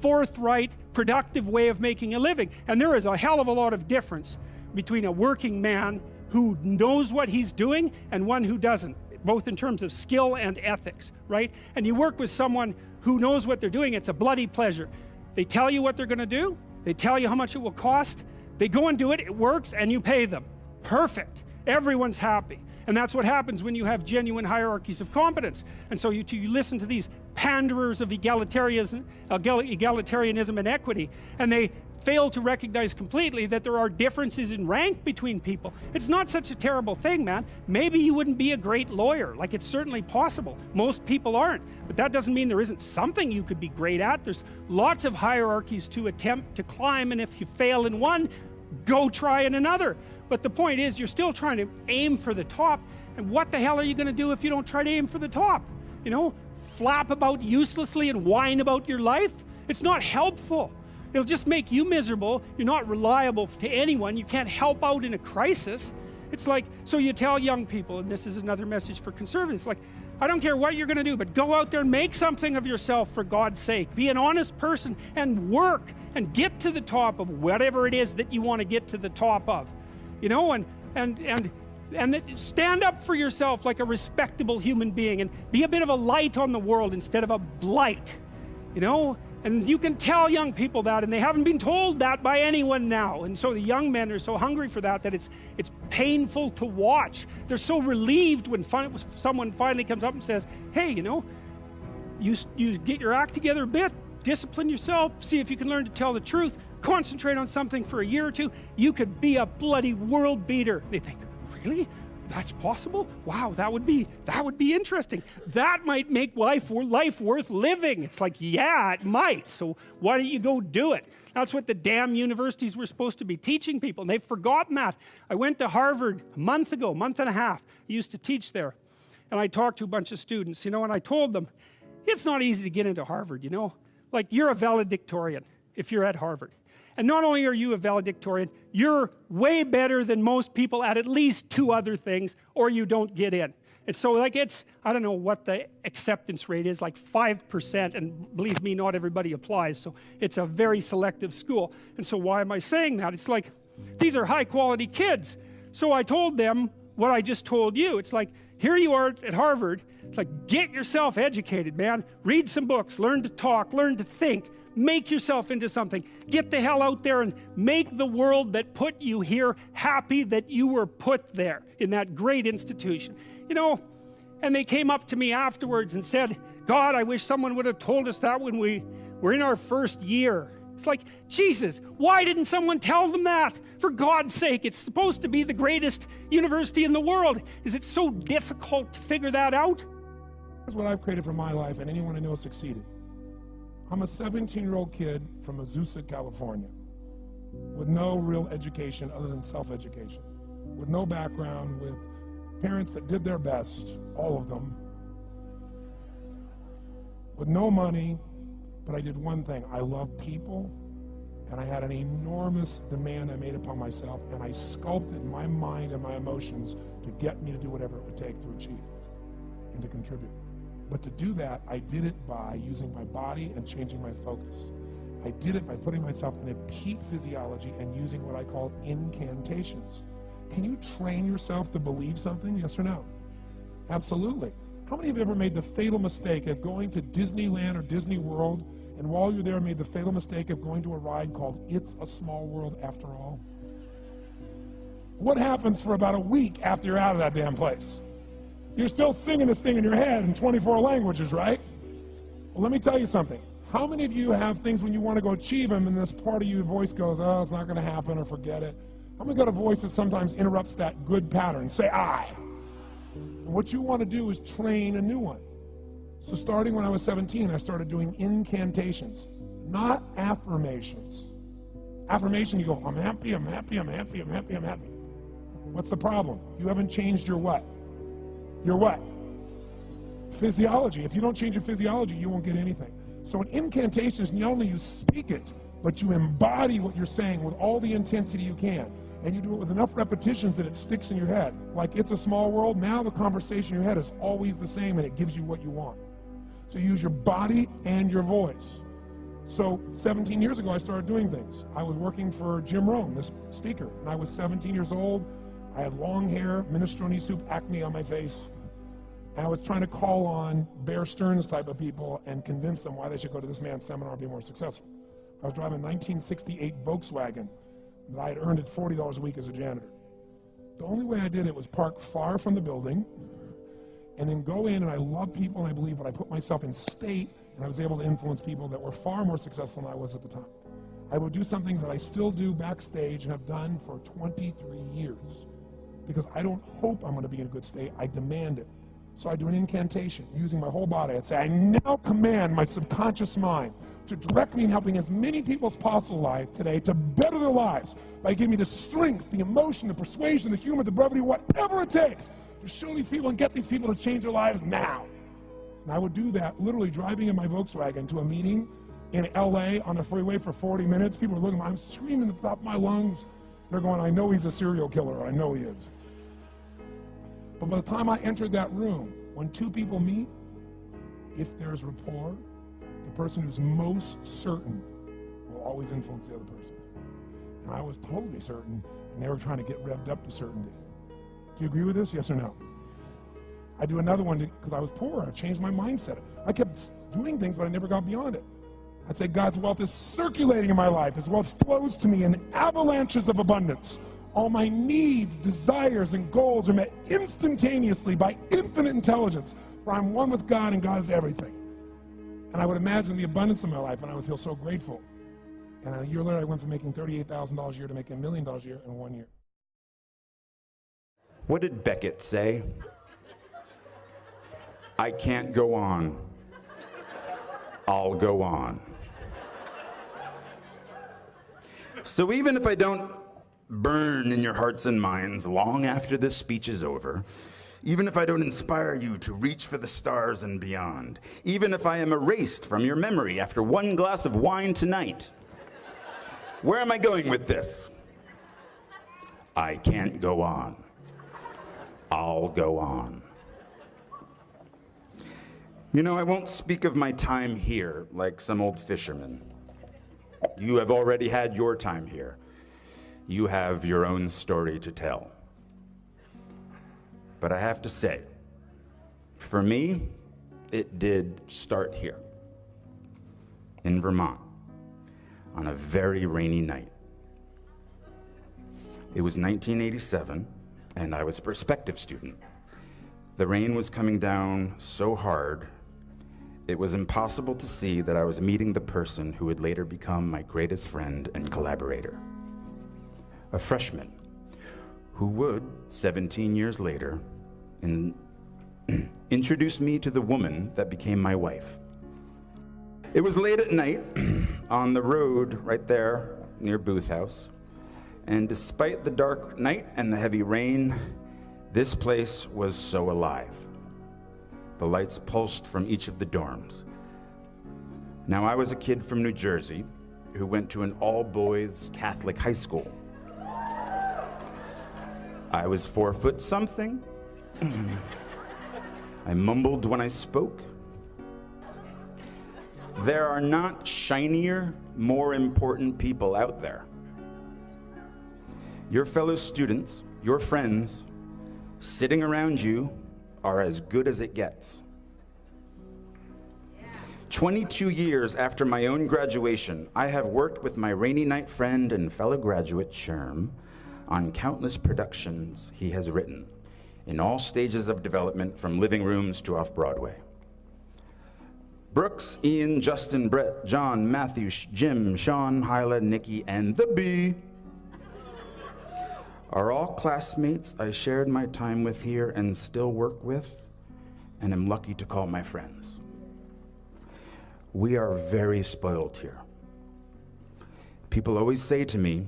forthright, productive way of making a living. And there is a hell of a lot of difference between a working man who knows what he's doing and one who doesn't, both in terms of skill and ethics, right? And you work with someone who knows what they're doing, it's a bloody pleasure. They tell you what they're going to do, they tell you how much it will cost, they go and do it, it works, and you pay them. Perfect. Everyone's happy. And that's what happens when you have genuine hierarchies of competence. And so you listen to these panderers of egalitarianism and equity, and they fail to recognize completely that there are differences in rank between people. It's not such a terrible thing, man. Maybe you wouldn't be a great lawyer. Like, it's certainly possible. Most people aren't. But that doesn't mean there isn't something you could be great at. There's lots of hierarchies to attempt to climb, and if you fail in one, go try in another. But the point is, you're still trying to aim for the top. And what the hell are you going to do if you don't try to aim for the top? You know, flap about uselessly and whine about your life? It's not helpful. It'll just make you miserable. You're not reliable to anyone. You can't help out in a crisis. It's like, so you tell young people, and this is another message for conservatives, like, I don't care what you're going to do, but go out there and make something of yourself, for God's sake. Be an honest person and work and get to the top of whatever it is that you want to get to the top of. You know, and stand up for yourself like a respectable human being, and be a bit of a light on the world instead of a blight. You know, and you can tell young people that, and they haven't been told that by anyone now. And so the young men are so hungry for that it's painful to watch. They're so relieved when someone finally comes up and says, hey, you know, you get your act together a bit, discipline yourself, see if you can learn to tell the truth, concentrate on something for a year or two, you could be a bloody world beater. They think, really? That's possible? Wow, that would be interesting. That might make life worth living. It's like, yeah, it might. So why don't you go do it? That's what the damn universities were supposed to be teaching people, and they've forgotten that. I went to Harvard a month and a half. I used to teach there, and I talked to a bunch of students, you know, and I told them, it's not easy to get into Harvard, you know. Like, you're a valedictorian if you're at Harvard. And not only are you a valedictorian, you're way better than most people at least 2 other things, or you don't get in. And so, like, it's, I don't know what the acceptance rate is, like 5%, and believe me, not everybody applies, so it's a very selective school. And so why am I saying that? It's like, these are high quality kids. So I told them what I just told you. It's like, here you are at Harvard. It's like, get yourself educated, man. Read some books, learn to talk, learn to think, make yourself into something. Get the hell out there and make the world that put you here happy that you were put there in that great institution. You know, and they came up to me afterwards and said, God, I wish someone would have told us that when we were in our first year. It's like, Jesus, why didn't someone tell them that? For God's sake, it's supposed to be the greatest university in the world. Is it so difficult to figure that out? That's what I've created for my life, and anyone I know succeeded. I'm a 17-year-old kid from Azusa, California, with no real education other than self-education, with no background, with parents that did their best, all of them, with no money, but I did one thing. I love people, and I had an enormous demand I made upon myself, and I sculpted my mind and my emotions to get me to do whatever it would take to achieve and to contribute. But to do that, I did it by using my body and changing my focus. I did it by putting myself in a peak physiology and using what I call incantations. Can you train yourself to believe something, yes or no? Absolutely. How many of you ever made the fatal mistake of going to Disneyland or Disney World, and while you're there made the fatal mistake of going to a ride called It's a Small World After All? What happens for about a week after you're out of that damn place? You're still singing this thing in your head in 24 languages, right? Well, let me tell you something. How many of you have things when you want to go achieve them and this part of your voice goes, oh, it's not going to happen, or forget it? How many got a voice that sometimes interrupts that good pattern? Say, I. And what you want to do is train a new one. So starting when I was 17, I started doing incantations, not affirmations. Affirmation, you go, I'm happy, I'm happy, I'm happy, I'm happy, I'm happy. What's the problem? You haven't changed your what? Your what? physiology. If you don't change your physiology, you won't get anything. So an incantation is not only you speak it, but you embody what you're saying with all the intensity you can. And you do it with enough repetitions that it sticks in your head. Like It's a Small World, now the conversation in your head is always the same and it gives you what you want. So you use your body and your voice. So 17 years ago, I started doing things. I was working for Jim Rohn, this speaker, and I was 17 years old. I had long hair, minestrone soup, acne on my face. And I was trying to call on Bear Stearns type of people and convince them why they should go to this man's seminar and be more successful. I was driving a 1968 Volkswagen that I had earned at $40 a week as a janitor. The only way I did it was park far from the building and then go in, and I love people and I believe, but I put myself in state, and I was able to influence people that were far more successful than I was at the time. I would do something that I still do backstage and have done for 23 years because I don't hope I'm going to be in a good state, I demand it. So I do an incantation using my whole body. I'd say, I now command my subconscious mind to direct me in helping as many people as possible alive today to better their lives by giving me the strength, the emotion, the persuasion, the humor, the brevity, whatever it takes to show these people and get these people to change their lives now. And I would do that literally driving in my Volkswagen to a meeting in LA on the freeway for 40 minutes. People are looking at me, I'm screaming at the top of my lungs. They're going, I know he's a serial killer, I know he is. But by the time I entered that room, when two people meet, if there's rapport, the person who's most certain will always influence the other person. And I was totally certain, and they were trying to get revved up to certainty. Do you agree with this? Yes or no? I do another one because I was poor. I changed my mindset. I kept doing things, but I never got beyond it. I'd say God's wealth is circulating in my life. His wealth flows to me in avalanches of abundance. All my needs, desires, and goals are met instantaneously by infinite intelligence, for I'm one with God and God is everything. And I would imagine the abundance of my life, and I would feel so grateful. And a year later, I went from making $38,000 a year to making $1 million a year in 1 year. What did Beckett say? I can't go on. I'll go on. So even if I don't burn in your hearts and minds long after this speech is over, even if I don't inspire you to reach for the stars and beyond, even if I am erased from your memory after one glass of wine tonight, where am I going with this? I can't go on. I'll go on. You know, I won't speak of my time here like some old fisherman. You have already had your time here. You have your own story to tell. But I have to say, for me, it did start here, in Vermont, on a very rainy night. It was 1987, and I was a prospective student. The rain was coming down so hard, it was impossible to see that I was meeting the person who would later become my greatest friend and collaborator. A freshman who would, 17 years later, introduce me to the woman that became my wife. It was late at night on the road right there near Booth House, and despite the dark night and the heavy rain, this place was so alive. The lights pulsed from each of the dorms. Now, I was a kid from New Jersey who went to an all-boys Catholic high school. I was 4 foot something. I mumbled when I spoke. There are not shinier, more important people out there. Your fellow students, your friends, sitting around you are as good as it gets. 22 years after my own graduation, I have worked with my rainy night friend and fellow graduate, Sherm, on countless productions he has written, in all stages of development from living rooms to off-Broadway. Brooks, Ian, Justin, Brett, John, Matthew, Jim, Sean, Hyla, Nikki, and the Bee are all classmates I shared my time with here and still work with, and am lucky to call my friends. We are very spoiled here. People always say to me,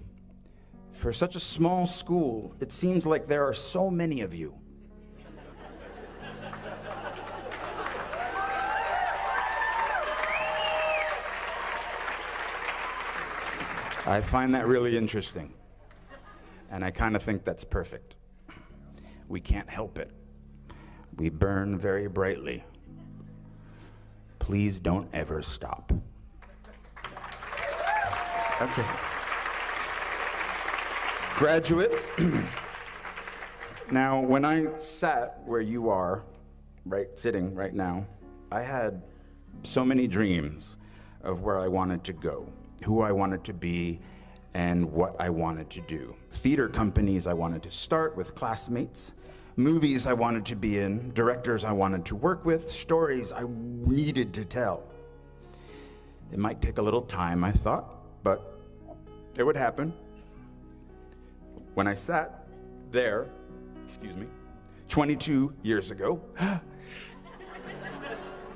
for such a small school, it seems like there are so many of you. I find that really interesting. And I kind of think that's perfect. We can't help it. We burn very brightly. Please don't ever stop. Okay. Graduates, now when I sat where you are, sitting right now, I had so many dreams of where I wanted to go, who I wanted to be, and what I wanted to do. Theater companies I wanted to start with classmates, movies I wanted to be in, directors I wanted to work with, stories I needed to tell. It might take a little time, I thought, but it would happen. When I sat there, 22 years ago,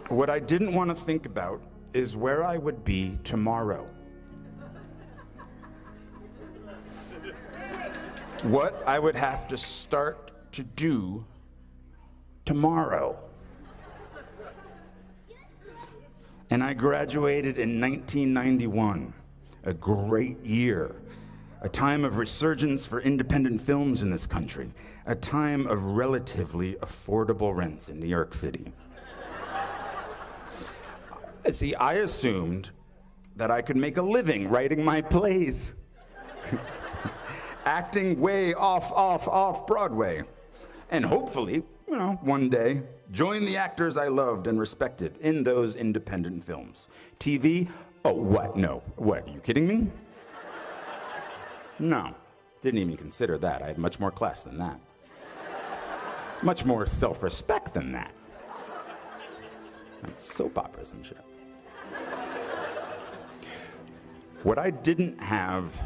what I didn't want to think about is where I would be tomorrow. What I would have to start to do tomorrow. And I graduated in 1991, a great year, a time of resurgence for independent films in this country, a time of relatively affordable rents in New York City. See, I assumed that I could make a living writing my plays. Acting way off Broadway. And hopefully, one day, join the actors I loved and respected in those independent films. TV? Oh, what? No. What, are you kidding me? No, didn't even consider that. I had much more class than that. Much more self-respect than that. Like soap operas and shit. What I didn't have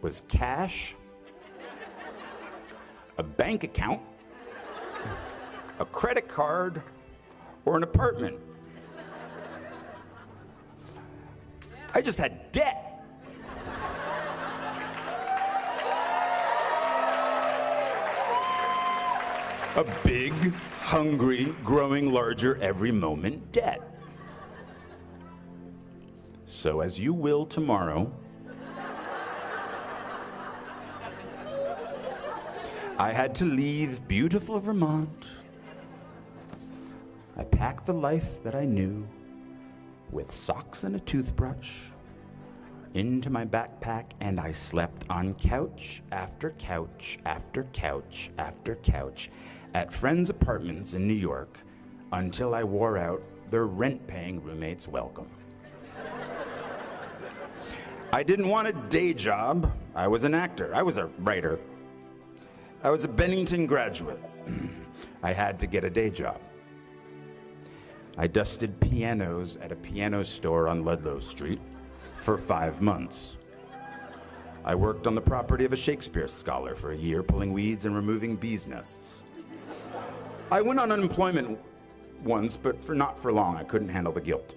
was cash, a bank account, a credit card, or an apartment. I just had debt. A big, hungry, growing larger every moment debt. So as you will tomorrow, I had to leave beautiful Vermont. I packed the life that I knew with socks and a toothbrush into my backpack, and I slept on couch after couch after couch after couch at friends' apartments in New York until I wore out their rent-paying roommates' welcome. I didn't want a day job. I was an actor. I was a writer. I was a Bennington graduate. I had to get a day job. I dusted pianos at a piano store on Ludlow Street for 5 months. I worked on the property of a Shakespeare scholar for a year, pulling weeds and removing bees' nests. I went on unemployment once, but not for long. I couldn't handle the guilt.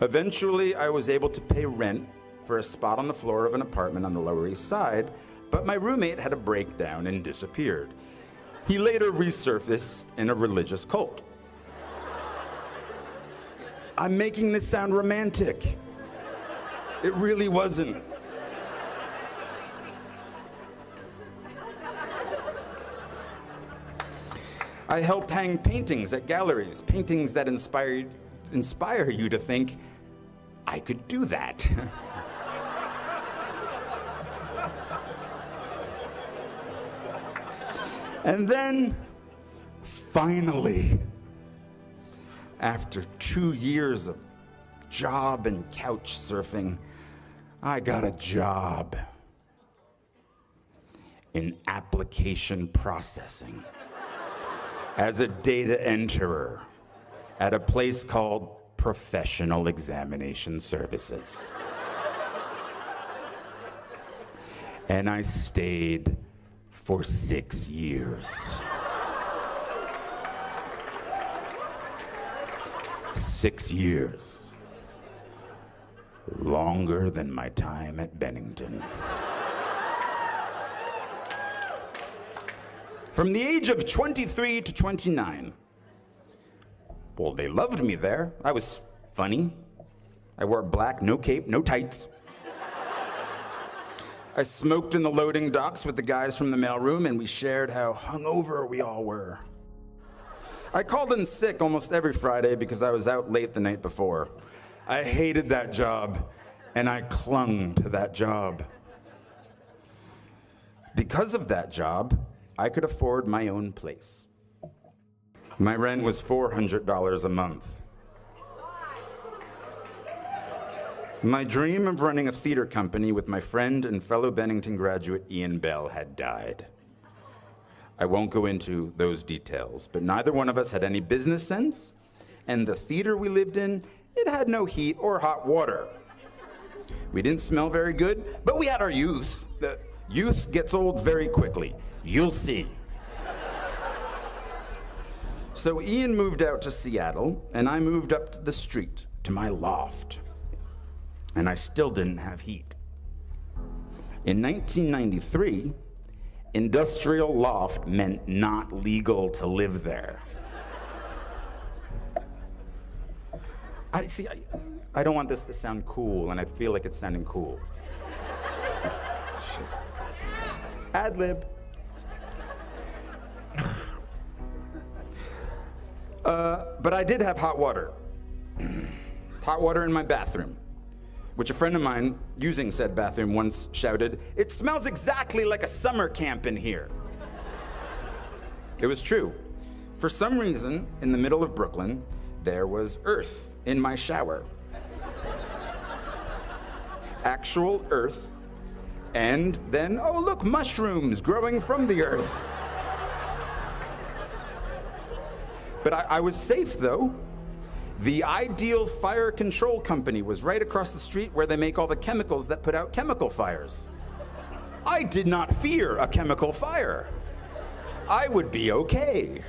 Eventually, I was able to pay rent for a spot on the floor of an apartment on the Lower East Side, but my roommate had a breakdown and disappeared. He later resurfaced in a religious cult. I'm making this sound romantic. It really wasn't. I helped hang paintings at galleries, paintings that inspire you to think, I could do that. And then, finally, after 2 years of job and couch surfing, I got a job in application processing as a data enterer at a place called Professional Examination Services. And I stayed for 6 years. 6 years. Longer than my time at Bennington. From the age of 23 to 29, well, they loved me there. I was funny. I wore black, no cape, no tights. I smoked in the loading docks with the guys from the mailroom, and we shared how hungover we all were. I called in sick almost every Friday because I was out late the night before. I hated that job, and I clung to that job. Because of that job, I could afford my own place. My rent was $400 a month. My dream of running a theater company with my friend and fellow Bennington graduate Ian Bell had died. I won't go into those details, but neither one of us had any business sense, and the theater we lived in, it had no heat or hot water. We didn't smell very good, but we had our youth. The youth gets old very quickly. You'll see. So Ian moved out to Seattle, and I moved up the street to my loft. And I still didn't have heat. In 1993, industrial loft meant not legal to live there. I don't want this to sound cool, and I feel like it's sounding cool. Ad lib. But I did have hot water. Hot water in my bathroom, which a friend of mine using said bathroom once shouted, "It smells exactly like a summer camp in here." It was true. For some reason, in the middle of Brooklyn, there was earth in my shower. Actual earth. And then, oh look, mushrooms growing from the earth. But I was safe though. The Ideal Fire Control Company was right across the street where they make all the chemicals that put out chemical fires. I did not fear a chemical fire. I would be okay.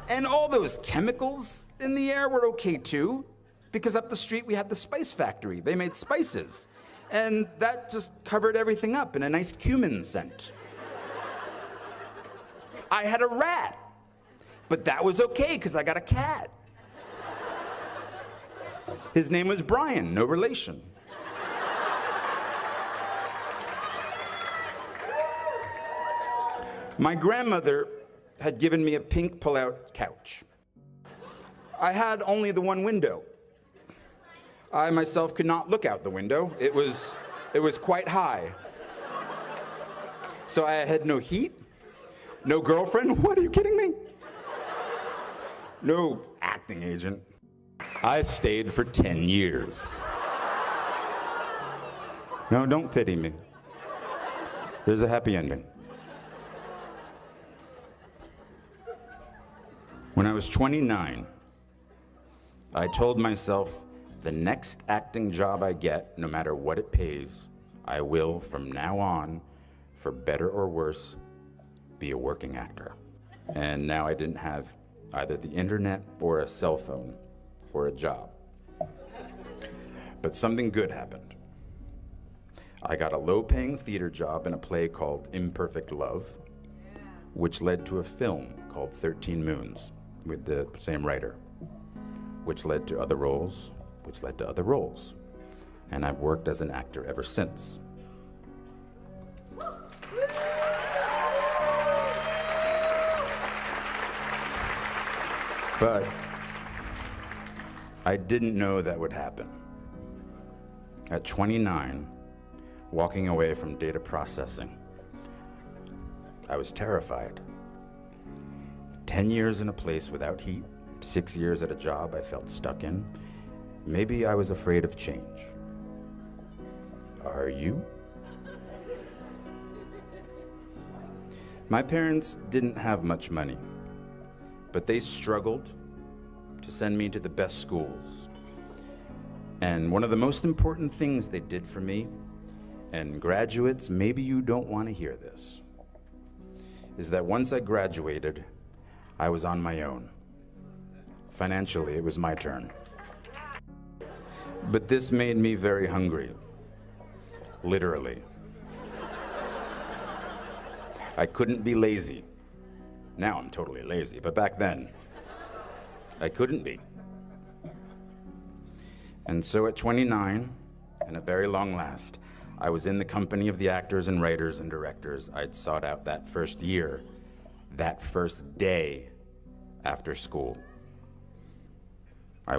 And all those chemicals in the air were okay too, because up the street we had the spice factory. They made spices. And that just covered everything up in a nice cumin scent. I had a rat, but that was okay because I got a cat. His name was Brian, no relation. My grandmother had given me a pink pull-out couch. I had only the one window. I myself could not look out the window. It was quite high. So I had no heat, no girlfriend. What, are you kidding me? No acting agent. I stayed for 10 years. No, don't pity me. There's a happy ending. When I was 29, I told myself, the next acting job I get, no matter what it pays, I will, from now on, for better or worse, be a working actor. And now I didn't have either the internet or a cell phone or a job. But something good happened. I got a low-paying theater job in a play called Imperfect Love, which led to a film called 13 Moons with the same writer, which led to other roles, which led to other roles. And I've worked as an actor ever since. But I didn't know that would happen. At 29, walking away from data processing, I was terrified. 10 years in a place without heat, 6 years at a job I felt stuck in. Maybe I was afraid of change. Are you? My parents didn't have much money, but they struggled to send me to the best schools. And one of the most important things they did for me, and graduates, maybe you don't want to hear this, is that once I graduated, I was on my own. Financially, it was my turn. But this made me very hungry, literally. I couldn't be lazy. Now I'm totally lazy, but back then, I couldn't be. And so at 29, and at very long last, I was in the company of the actors and writers and directors I'd sought out that first year, that first day after school. I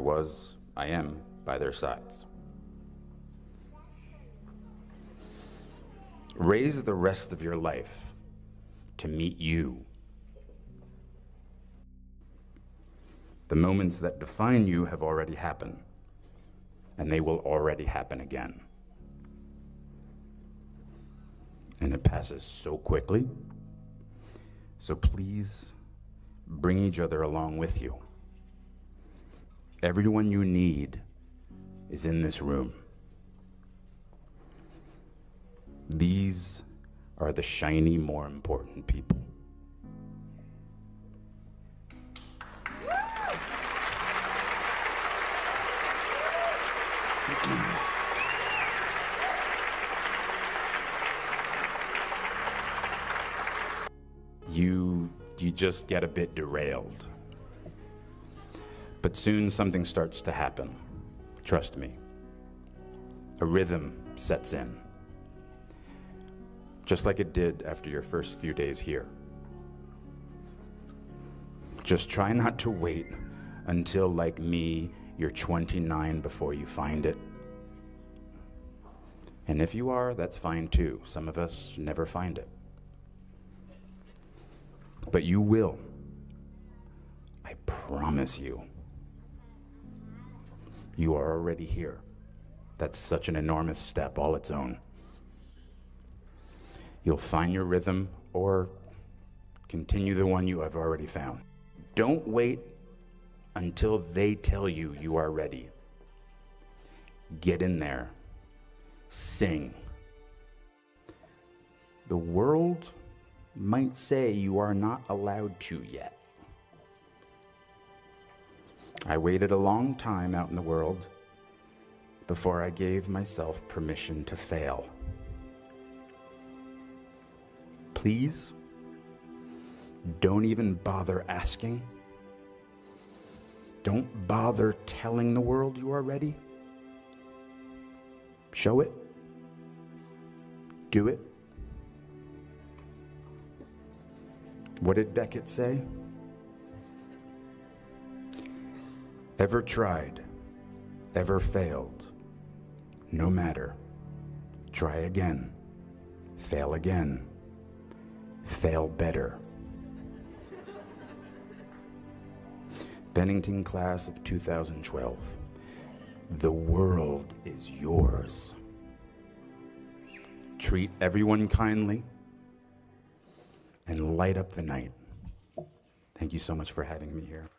am by their sides. Raise the rest of your life to meet you. The moments that define you have already happened, and they will already happen again. And it passes so quickly. So please bring each other along with you. Everyone you need is in this room. These are the shiny, more important people. You just get a bit derailed. But soon something starts to happen. Trust me. A rhythm sets in. Just like it did after your first few days here. Just try not to wait until, like me, you're 29 before you find it. And if you are, that's fine too. Some of us never find it. But you will. I promise you. You are already here. That's such an enormous step all its own. You'll find your rhythm or continue the one you have already found. Don't wait until they tell you you are ready. Get in there. Sing. The world might say you are not allowed to yet. I waited a long time out in the world before I gave myself permission to fail. Please, don't even bother asking. Don't bother telling the world you are ready. Show it. Do it. What did Beckett say? Ever tried, ever failed, no matter. Try again, fail again, fail better. Bennington class of 2012. The world is yours. Treat everyone kindly and light up the night. Thank you so much for having me here.